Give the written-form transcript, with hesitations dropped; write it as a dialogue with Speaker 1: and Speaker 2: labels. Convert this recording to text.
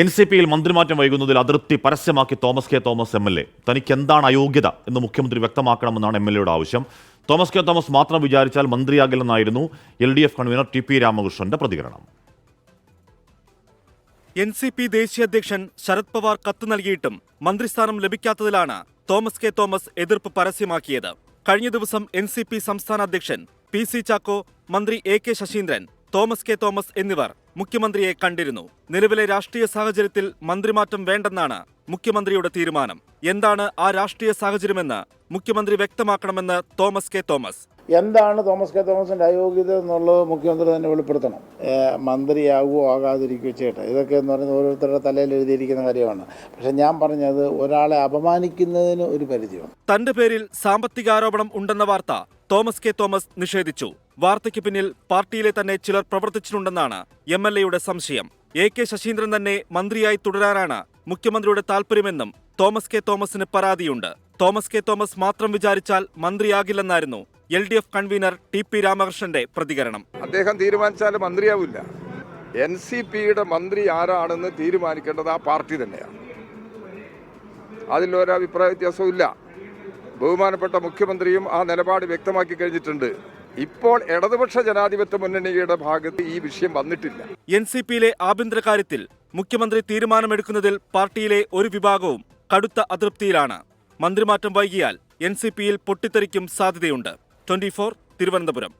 Speaker 1: NCPയിൽ മന്ത്രിമാറ്റം വൈകുന്നതിൽ അതൃപ്തി പരസ്യമാക്കി Thomas K Thomas MLA. തനിക്ക് എന്താണ് അയോഗ്യത എന്ന് മുഖ്യമന്ത്രി വ്യക്തമാക്കണമെന്നാണ് MLAയുടെ ആവശ്യം. തോമസ് കെ തോമസ് മാത്രം വിചാരിച്ചാൽ മന്ത്രിയാകില്ലെന്നായിരുന്നു LDF കൺവീനർ TP രാമകൃഷ്ണന്റെ പ്രതികരണം.
Speaker 2: NCP ദേശീയ അധ്യക്ഷൻ ശരത് പവാർ കത്ത് നൽകിയിട്ടും മന്ത്രിസ്ഥാനം ലഭിക്കാത്തതിലാണ് തോമസ് കെ തോമസ് എതിർപ്പ് പരസ്യമാക്കിയത്. കഴിഞ്ഞ ദിവസം NCP സംസ്ഥാന അധ്യക്ഷൻ PC ചാക്കോ, മന്ത്രി AK Saseendran, Thomas K Thomas എന്നിവർ മുഖ്യമന്ത്രിയെ കണ്ടിരുന്നു. നിലവിലെ രാഷ്ട്രീയ സാഹചര്യത്തിൽ മന്ത്രിമാറ്റം വേണ്ടെന്നാണ് മുഖ്യമന്ത്രിയുടെ തീരുമാനം. എന്താണ് ആ രാഷ്ട്രീയ സാഹചര്യമെന്ന് മുഖ്യമന്ത്രി വ്യക്തമാക്കണമെന്ന് തോമസ് കെ തോമസ്.
Speaker 3: എന്താണ് തോമസ് കെ തോമസിന്റെ അയോഗ്യത എന്നുള്ളത് മുഖ്യമന്ത്രി തന്നെ വെളിപ്പെടുത്തണം. മന്ത്രിയാകുമോ ആകാതിരിക്കുകയോ ചെയ്യട്ടെ, ഇതൊക്കെ എന്ന് പറയുന്നത് ഓരോരുത്തരുടെ തലയിൽ എഴുതിയിരിക്കുന്ന കാര്യമാണ്. പക്ഷെ ഞാൻ പറഞ്ഞത് ഒരാളെ അപമാനിക്കുന്നതിന് ഒരു പരിധിയുണ്ട്.
Speaker 2: തന്റെ പേരിൽ സാമ്പത്തിക ആരോപണം ഉണ്ടെന്ന വാർത്ത തോമസ് കെ തോമസ് നിഷേധിച്ചു. വാർത്തയ്ക്ക് പിന്നിൽ പാർട്ടിയിലെ തന്നെ ചിലർ പ്രവർത്തിച്ചിട്ടുണ്ടെന്നാണ് MLAയുടെ സംശയം. AK ശശീന്ദ്രൻ തന്നെ മന്ത്രിയായി തുടരാനാണ് മുഖ്യമന്ത്രിയുടെ താൽപര്യമെന്നും തോമസ് കെ തോമസിന് പരാതിയുണ്ട്. തോമസ് കെ തോമസ് മാത്രം വിചാരിച്ചാൽ മന്ത്രിയാകില്ലെന്നായിരുന്നു LDF കൺവീനർ TP രാമകൃഷ്ണന്റെ പ്രതികരണം.
Speaker 4: അദ്ദേഹം തീരുമാനിച്ചാൽ മന്ത്രിയാവില്ല. NCPയുടെ മന്ത്രി ആരാണെന്ന് തീരുമാനിക്കേണ്ടത് ആ പാർട്ടി തന്നെയാണ്. അതിലൊരഭിപ്രായ വ്യത്യാസവും ഇല്ല. ബഹുമാനപ്പെട്ട മുഖ്യമന്ത്രിയും ആ നിലപാട് വ്യക്തമാക്കി കഴിഞ്ഞിട്ടുണ്ട്. ഇപ്പോൾ ഇടതുപക്ഷ ജനാധിപത്യ മുന്നണിയുടെ ഭാഗത്ത് ഈ വിഷയം വന്നിട്ടില്ല.
Speaker 2: NCPയിലെ ആഭ്യന്തര കാര്യത്തിൽ മുഖ്യമന്ത്രി തീരുമാനമെടുക്കുന്നതിൽ പാർട്ടിയിലെ ഒരു വിഭാഗവും കടുത്ത അതൃപ്തിയിലാണ്. മന്ത്രിമാറ്റം വൈകിയാൽ NCPയിൽ പൊട്ടിത്തെറിക്കും സാധ്യതയുണ്ട്. 24 തിരുവനന്തപുരം.